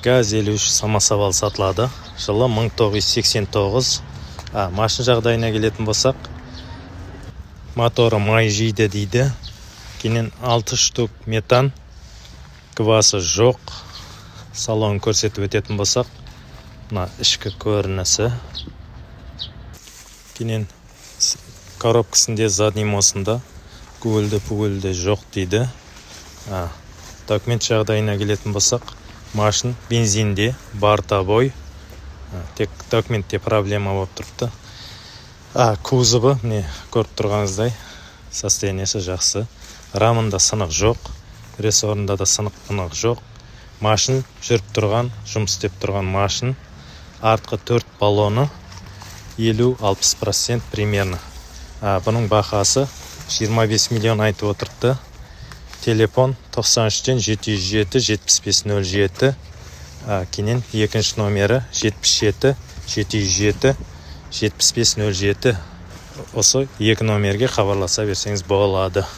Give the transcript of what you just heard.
ГАЗ-53 самосвал сатылады. Жылы 1989. Машин жағдайына келетін болсақ, моторы май жейді дейді. Кейіннен 6 штук метан, квасы жоқ. Салон көрсетіп өтетін болсақ, мына ішкі көрінісі. Кейіннен коробкасында задний мосында пугілді жоқ дейді. Документ жағдайына келетін болсақ, машин бензинде, бар тобой. Тек документте проблема болып тұрыпты. Кузовы, міне көріп тұрғаныңыздай, состояниесі жақсы. Рамында сынық жоқ, рессорында да сынық жоқ. Машин жүріп тұрған, жұмыс істеп тұрған машин. Артқы 4 баллоны 50-60% примерно. Бұның бағасы 25 миллион айтып отырды. Телефон 93-тен 707-7507. Кейіннен екінші номері 77-707-7507. Осы екі номерге хабарласа берсеңіз болады.